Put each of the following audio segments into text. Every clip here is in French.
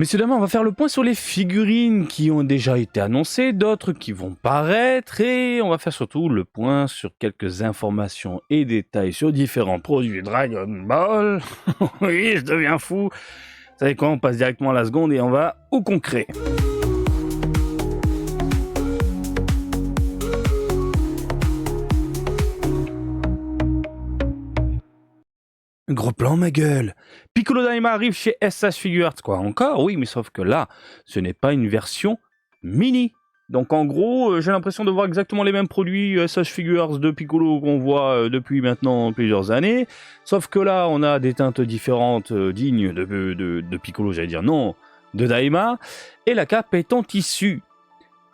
Messieurs, dames, on va faire le point sur les figurines qui ont déjà été annoncées, d'autres qui vont paraître, et on va faire surtout le point sur quelques informations et détails sur différents produits Dragon Ball. Oui, je deviens fou. Vous savez quoi, on passe directement à la seconde et on va au concret. Gros plan, ma gueule. Piccolo Daima arrive chez SH Figuarts, quoi. Encore? Oui, mais sauf que là, ce n'est pas une version mini. Donc en gros, j'ai l'impression de voir exactement les mêmes produits SH Figuarts de Piccolo qu'on voit depuis maintenant plusieurs années. Sauf que là, on a des teintes différentes dignes de Piccolo, j'allais dire non, de Daima. Et la cape est en tissu.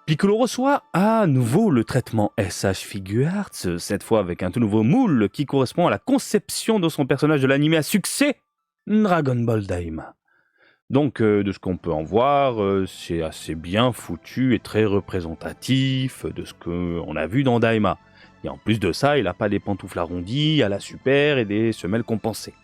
Piccolo reçoit à nouveau le traitement SH Figuarts, cette fois avec un tout nouveau moule qui correspond à la conception de son personnage de l'anime à succès, Dragon Ball Daima. Donc, de ce qu'on peut en voir, c'est assez bien foutu et très représentatif de ce qu'on a vu dans Daima. Et en plus de ça, il n'a pas des pantoufles arrondies à la super et des semelles compensées.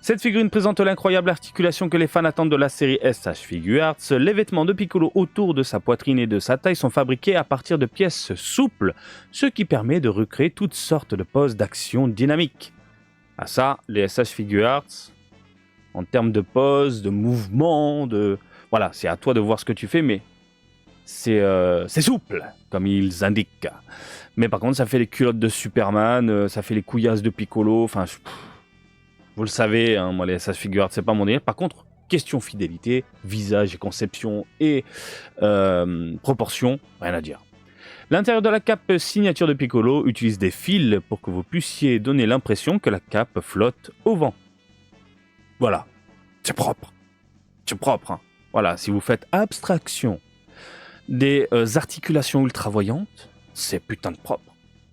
Cette figurine présente l'incroyable articulation que les fans attendent de la série SH Figuarts. Les vêtements de Piccolo autour de sa poitrine et de sa taille sont fabriqués à partir de pièces souples, ce qui permet de recréer toutes sortes de poses d'action dynamiques. À ça, les SH Figuarts, en termes de poses, de mouvements, voilà, c'est à toi de voir ce que tu fais, mais c'est souple, comme ils indiquent. Mais par contre, ça fait les culottes de Superman, ça fait les couillasses de Piccolo, enfin... Vous le savez, hein, moi les SH Figuarts, c'est pas mon délire. Par contre, question fidélité, visage et conception et proportion, rien à dire. L'intérieur de la cape signature de Piccolo utilise des fils pour que vous puissiez donner l'impression que la cape flotte au vent. Voilà, c'est propre. C'est propre, hein. Voilà, si vous faites abstraction des articulations ultra voyantes, c'est putain de propre.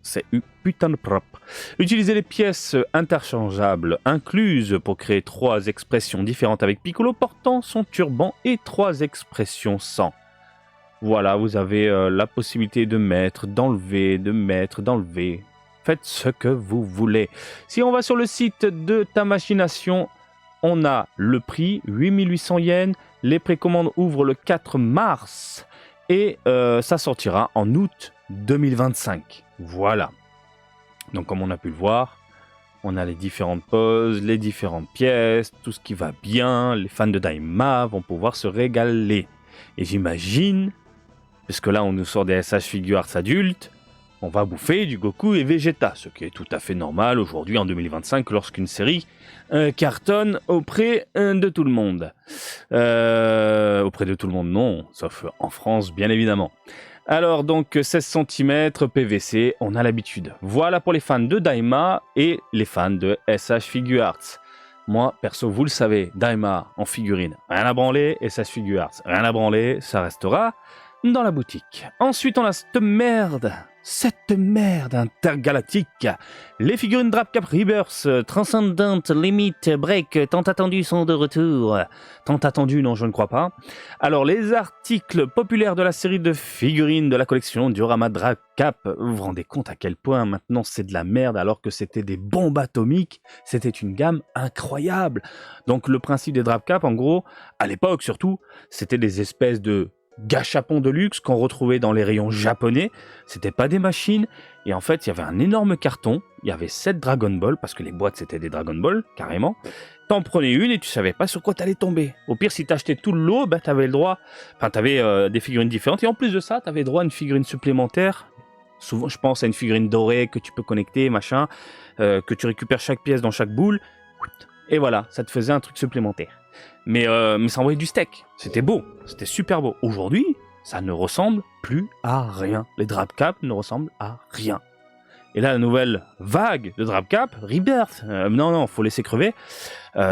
C'est putain de propre. Utilisez les pièces interchangeables incluses pour créer 3 expressions différentes avec Piccolo portant son turban et 3 expressions sans. Voilà, vous avez la possibilité de mettre, d'enlever, de mettre, d'enlever. Faites ce que vous voulez. Si on va sur le site de Tamachination, on a le prix, 8800 yens. Les précommandes ouvrent le 4 mars et ça sortira en août 2025. Voilà. Donc comme on a pu le voir, on a les différentes poses, les différentes pièces, tout ce qui va bien. Les fans de Daima vont pouvoir se régaler. Et j'imagine, puisque là on nous sort des SH Figuarts adultes, on va bouffer du Goku et Vegeta, ce qui est tout à fait normal aujourd'hui en 2025 lorsqu'une série cartonne auprès de tout le monde. Auprès de tout le monde, non, sauf en France bien évidemment. Alors donc 16 cm PVC, on a l'habitude. Voilà pour les fans de Daima et les fans de SH Figuarts. Moi, perso, vous le savez, Daima en figurine, rien à branler, SH Figuarts, rien à branler, ça restera dans la boutique. Ensuite, on a cette merde intergalactique. Les figurines Drapcap Rebirth, Transcendent, Limit, Break, tant attendus sont de retour. Tant attendus, non, je ne crois pas. Alors, les articles populaires de la série de figurines de la collection Diorama Drapcap, vous vous rendez compte à quel point maintenant c'est de la merde alors que c'était des bombes atomiques. C'était une gamme incroyable. Donc, le principe des Drapcap, en gros, à l'époque surtout, c'était des espèces de gâchapons de luxe qu'on retrouvait dans les rayons japonais. C'était pas des machines. Et en fait, il y avait un énorme carton. Il y avait 7 Dragon Ball, parce que les boîtes, c'était des Dragon Ball, carrément. T'en prenais une et tu savais pas sur quoi t'allais tomber. Au pire, si t'achetais tout le lot, bah, t'avais le droit... Enfin, t'avais des figurines différentes. Et en plus de ça, t'avais le droit à une figurine supplémentaire. Souvent, je pense à une figurine dorée que tu peux connecter, machin, que tu récupères chaque pièce dans chaque boule. Et voilà, ça te faisait un truc supplémentaire. Mais ça envoyait du steak. C'était beau, c'était super beau. Aujourd'hui, ça ne ressemble plus à rien. Les Drapcap ne ressemblent à rien. Et là, la nouvelle vague de Drapcap, Rebirth, non, faut laisser crever.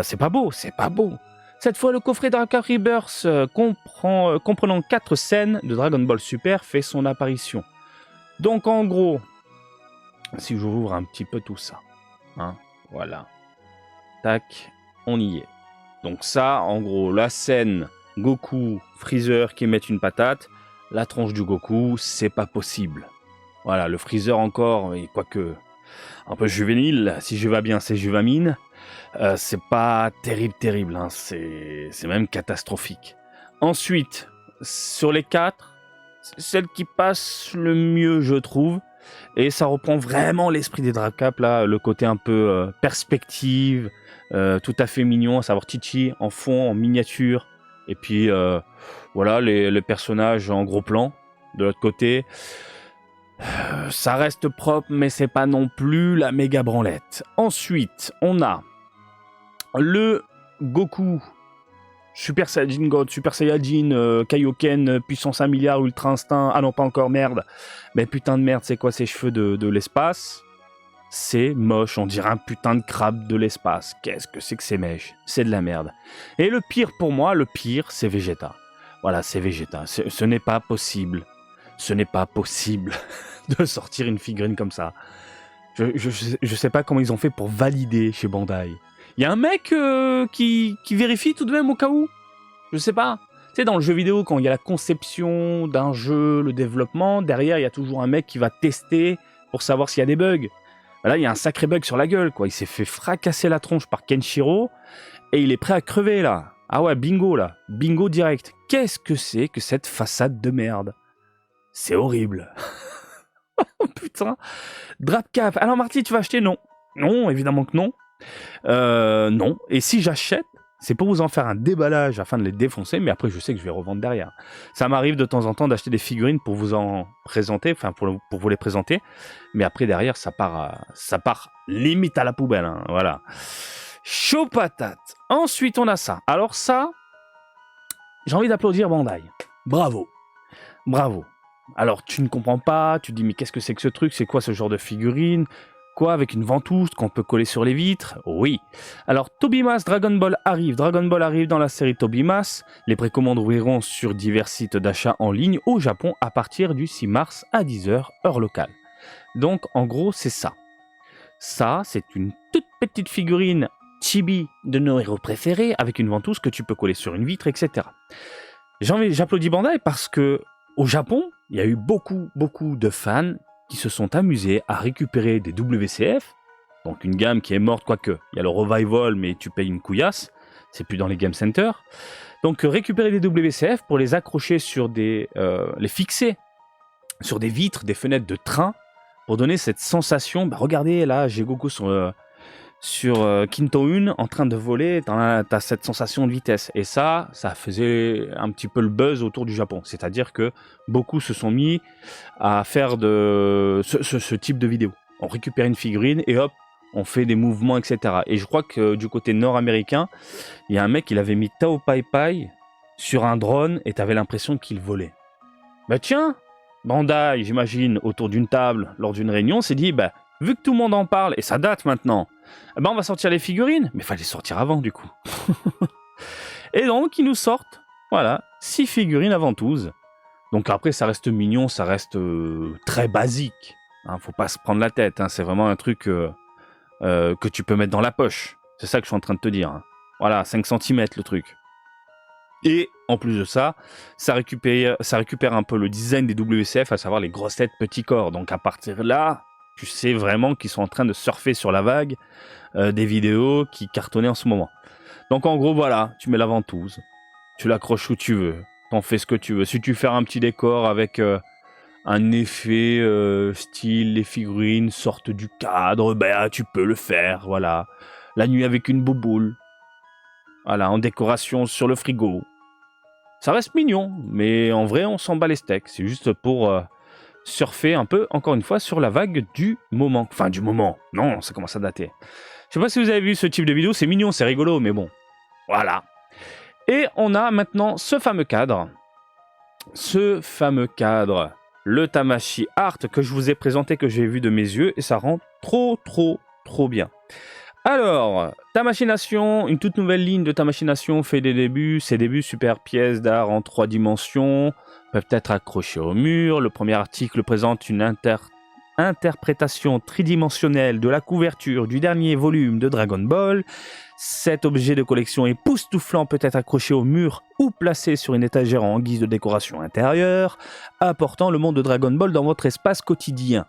C'est pas beau, c'est pas beau. Cette fois, le coffret Drapcap Rebirth, comprenant 4 scènes de Dragon Ball Super, fait son apparition. Donc en gros, si j'ouvre un petit peu tout ça, hein, voilà. Tac, on y est. Donc ça, en gros, la scène Goku, Freezer qui mettent une patate, la tronche du Goku, c'est pas possible. Voilà, le Freezer encore, et quoique un peu juvénile, si je vais bien, c'est Juvamine, c'est pas terrible, hein, c'est même catastrophique. Ensuite, sur les 4, c'est celle qui passe le mieux, je trouve. Et ça reprend vraiment l'esprit des Dracap, là, le côté un peu perspective, tout à fait mignon, à savoir Chichi en fond, en miniature. Et puis, voilà, les personnages en gros plan de l'autre côté. Ça reste propre, mais c'est pas non plus la méga branlette. Ensuite, on a le Goku Super Saiyajin God, Super Saiyajin, Kaioken, puissance 1 milliard, Ultra Instinct. Ah non, pas encore, merde. Mais putain de merde, c'est quoi ces cheveux de l'espace? C'est moche, on dirait un putain de crabe de l'espace. Qu'est-ce que c'est mèche? C'est de la merde. Et le pire pour moi, c'est Vegeta. Voilà, c'est Vegeta. Ce n'est pas possible. Ce n'est pas possible de sortir une figurine comme ça. Je sais pas comment ils ont fait pour valider chez Bandai. Il y a un mec qui vérifie tout de même au cas où. Je sais pas. Tu sais, dans le jeu vidéo, quand il y a la conception d'un jeu, le développement, derrière, il y a toujours un mec qui va tester pour savoir s'il y a des bugs. Là, il y a un sacré bug sur la gueule, quoi. Il s'est fait fracasser la tronche par Kenshiro et il est prêt à crever, là. Ah ouais, bingo, là. Bingo direct. Qu'est-ce que c'est que cette façade de merde? C'est horrible. Oh putain. Drapcap. Alors Marty, tu vas acheter? Non. Non, évidemment que non. Non. Et si j'achète, c'est pour vous en faire un déballage afin de les défoncer, mais après je sais que je vais revendre derrière. Ça m'arrive de temps en temps d'acheter des figurines pour vous en présenter, enfin pour vous les présenter, mais après derrière ça part limite à la poubelle, hein, voilà. Chaud patate. Ensuite on a ça. Alors ça, j'ai envie d'applaudir Bandai. Bravo. Bravo. Alors tu ne comprends pas, tu te dis mais qu'est-ce que c'est que ce truc, c'est quoi ce genre de figurine? Quoi, avec une ventouse qu'on peut coller sur les vitres? Oui. Alors, Tobimas Dragon Ball arrive. Dragon Ball arrive dans la série Tobimas. Les précommandes ouvriront sur divers sites d'achat en ligne au Japon à partir du 6 mars à 10h, heure locale. Donc, en gros, c'est ça. Ça, c'est une toute petite figurine chibi de nos héros préférés avec une ventouse que tu peux coller sur une vitre, etc. J'applaudis Bandai parce que au Japon, il y a eu beaucoup de fans qui se sont amusés à récupérer des WCF, donc une gamme qui est morte, quoique il y a le revival, mais tu payes une couillasse, c'est plus dans les game centers. Donc récupérer des WCF pour les accrocher sur les fixer sur des vitres, des fenêtres de train, pour donner cette sensation. Bah regardez, là, j'ai Goku sur Kinto-un en train de voler, t'as cette sensation de vitesse. Et ça faisait un petit peu le buzz autour du Japon. C'est-à-dire que beaucoup se sont mis à faire de ce type de vidéo. On récupère une figurine et hop, on fait des mouvements, etc. Et je crois que du côté nord-américain, il y a un mec, il avait mis Tao Pai Pai sur un drone et t'avais l'impression qu'il volait. Bah tiens, Bandai, j'imagine, autour d'une table, lors d'une réunion, s'est dit, bah, vu que tout le monde en parle, et ça date maintenant, on va sortir les figurines. Mais fallait sortir avant, du coup. Et donc, ils nous sortent, voilà, 6 figurines à ventouse. Donc après, ça reste mignon, ça reste très basique. Hein, faut pas se prendre la tête, hein, c'est vraiment un truc que tu peux mettre dans la poche. C'est ça que je suis en train de te dire. Hein. Voilà, 5 cm le truc. Et en plus de ça, ça récupère un peu le design des WCF, à savoir les grosses têtes petits corps. Donc à partir de là, tu sais vraiment qu'ils sont en train de surfer sur la vague des vidéos qui cartonnaient en ce moment. Donc en gros, voilà, tu mets la ventouse, tu l'accroches où tu veux, t'en fais ce que tu veux. Si tu fais un petit décor avec un effet style les figurines sortent du cadre, ben tu peux le faire, voilà. La nuit avec une bouboule, voilà, en décoration sur le frigo. Ça reste mignon, mais en vrai, on s'en bat les steaks. C'est juste pour surfer un peu, encore une fois, sur la vague du moment. Enfin, du moment. Non, ça commence à dater. Je sais pas si vous avez vu ce type de vidéo, c'est mignon, c'est rigolo, mais bon. Voilà. Et on a maintenant ce fameux cadre. Ce fameux cadre, le Tamashii Art, que je vous ai présenté, que j'ai vu de mes yeux, et ça rend trop bien. Alors, Tamashii-Nation, une toute nouvelle ligne de Tamashii-Nation fait des débuts. Ces débuts, super pièces d'art en 3 dimensions, peuvent être accrochées au mur. Le premier article présente une interprétation tridimensionnelle de la couverture du dernier volume de Dragon Ball. Cet objet de collection époustouflant peut être accroché au mur ou placé sur une étagère en guise de décoration intérieure, apportant le monde de Dragon Ball dans votre espace quotidien.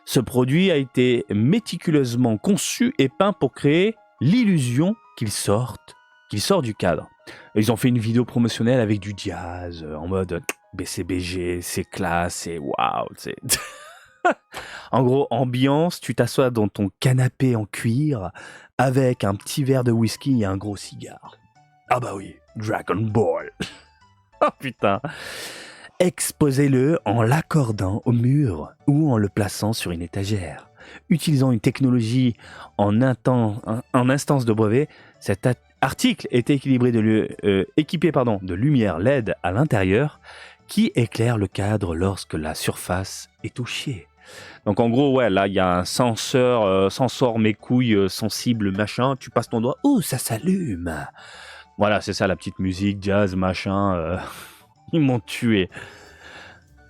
Ce produit a été méticuleusement conçu et peint pour créer l'illusion qu'il sort du cadre. Ils ont fait une vidéo promotionnelle avec du jazz, en mode BCBG, c'est classe, c'est waouh, c'est... En gros, ambiance, tu t'assois dans ton canapé en cuir avec un petit verre de whisky et un gros cigare. Ah bah oui, Dragon Ball. Oh putain. Exposez-le en l'accordant au mur ou en le plaçant sur une étagère. Utilisant une technologie en instance de brevet, cet article est équipé de lumière LED à l'intérieur qui éclaire le cadre lorsque la surface est touchée. Donc en gros, ouais, là, il y a un sensor mes couilles sensible, machin, tu passes ton doigt, oh, ça s'allume. Voilà, c'est ça, la petite musique, jazz, machin, ils m'ont tué.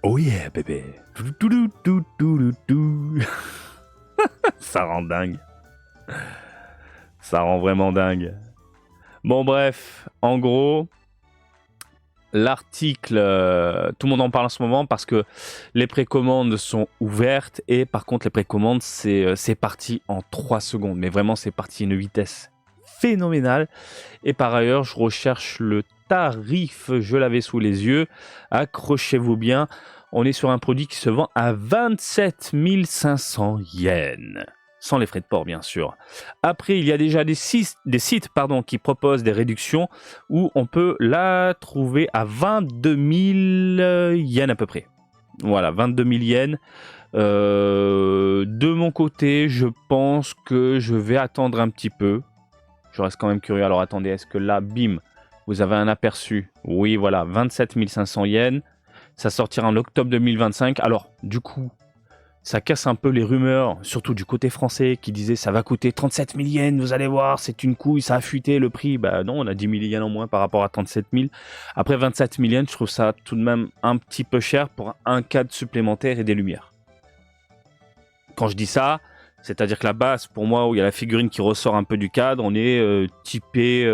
Oh yeah, bébé. Ça rend dingue. Ça rend vraiment dingue. Bon, bref, en gros, l'article, tout le monde en parle en ce moment parce que les précommandes sont ouvertes et par contre, les précommandes, c'est parti en 3 secondes. Mais vraiment, c'est parti à une vitesse phénoménale. Et par ailleurs, je recherche le tarif, je l'avais sous les yeux. Accrochez-vous bien. On est sur un produit qui se vend à 27 500 yens. Sans les frais de port, bien sûr. Après, il y a déjà des sites qui proposent des réductions où on peut la trouver à 22 000 yens à peu près. Voilà, 22 000 yens. De mon côté, je pense que je vais attendre un petit peu. Je reste quand même curieux. Alors attendez, est-ce que là, bim, vous avez un aperçu? Oui, voilà, 27 500 yens. Ça sortira en octobre 2025. Alors, du coup, ça casse un peu les rumeurs, surtout du côté français, qui disaient ça va coûter 37 000 yens, vous allez voir, c'est une couille, ça a fuité le prix. Bah non, on a 10 000 yens en moins par rapport à 37 000. Après 27 000 yens, je trouve ça tout de même un petit peu cher pour un cadre supplémentaire et des lumières. Quand je dis ça, c'est-à-dire que la base, pour moi, où il y a la figurine qui ressort un peu du cadre, on est typé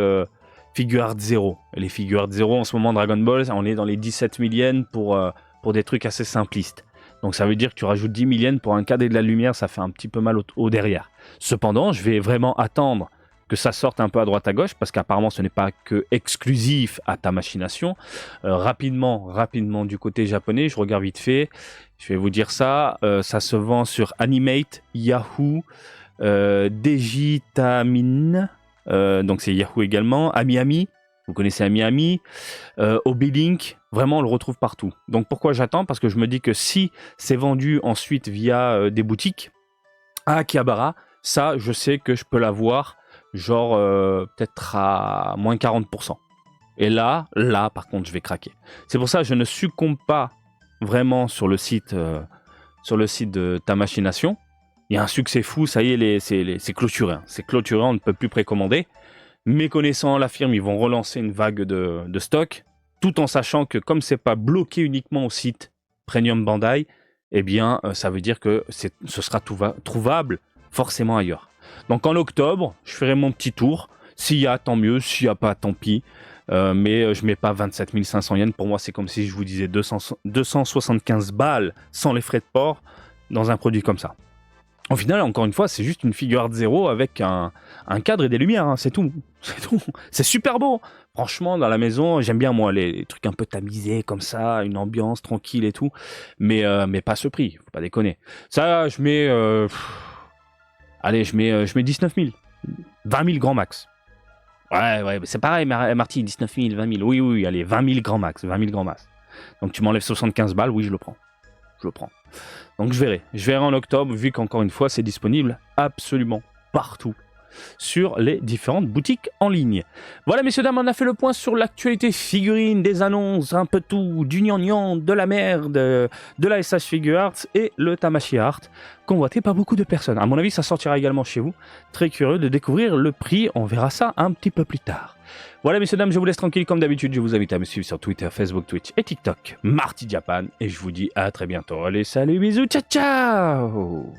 figure art 0. Et les figures art 0, en ce moment, Dragon Ball, on est dans les 17 000 yens pour des trucs assez simplistes. Donc ça veut dire que tu rajoutes 10 000 yens pour un cadre et de la lumière, ça fait un petit peu mal au derrière. Cependant, je vais vraiment attendre que ça sorte un peu à droite à gauche, parce qu'apparemment ce n'est pas que exclusif à ta machination. Rapidement du côté japonais, je regarde vite fait, je vais vous dire ça, ça se vend sur Animate, Yahoo, Digitamine, donc c'est Yahoo également, AmiAmi, vous connaissez AmiAmi, Obilink, vraiment on le retrouve partout. Donc pourquoi j'attends? Parce que je me dis que si c'est vendu ensuite via des boutiques, à Akihabara, ça je sais que je peux l'avoir genre peut-être à moins 40%. Et là par contre je vais craquer. C'est pour ça que je ne succombe pas vraiment sur le site de ta machination. Il y a un succès fou, ça y est, c'est clôturé. Hein. C'est clôturé, on ne peut plus précommander. Méconnaissant la firme, ils vont relancer une vague de stock, tout en sachant que comme c'est pas bloqué uniquement au site Premium Bandai, eh bien ça veut dire que ce sera trouvable forcément ailleurs. Donc en octobre, je ferai mon petit tour. S'il y a, tant mieux. S'il n'y a pas, tant pis. Mais je mets pas 27 500 yens. Pour moi, c'est comme si je vous disais 275 balles sans les frais de port dans un produit comme ça. Au final, encore une fois, c'est juste une figure art 0 avec un cadre et des lumières. Hein, c'est tout. C'est tout. C'est super beau. Franchement, dans la maison, j'aime bien, moi, les trucs un peu tamisés comme ça, une ambiance tranquille et tout. Mais pas ce prix. Faut pas déconner. Ça, je mets... Allez, je mets 19 000. 20 000 grand max. Ouais, c'est pareil, Marty, 19 000, 20 000. Oui, allez, 20 000 grand max. 20 000 grand max. Donc tu m'enlèves 75 balles, oui, je le prends. Donc je verrai en octobre, vu qu'encore une fois, c'est disponible absolument partout sur les différentes boutiques en ligne. Voilà, messieurs, dames, on a fait le point sur l'actualité figurine, des annonces, un peu tout, du gnangnan, de la merde, de la SH Figure Arts et le Tamashii Art, convoité par beaucoup de personnes. À mon avis, ça sortira également chez vous. Très curieux de découvrir le prix, on verra ça un petit peu plus tard. Voilà, messieurs, dames, je vous laisse tranquille comme d'habitude. Je vous invite à me suivre sur Twitter, Facebook, Twitch et TikTok, Marty Japan. Et je vous dis à très bientôt. Allez, salut, bisous, ciao, ciao!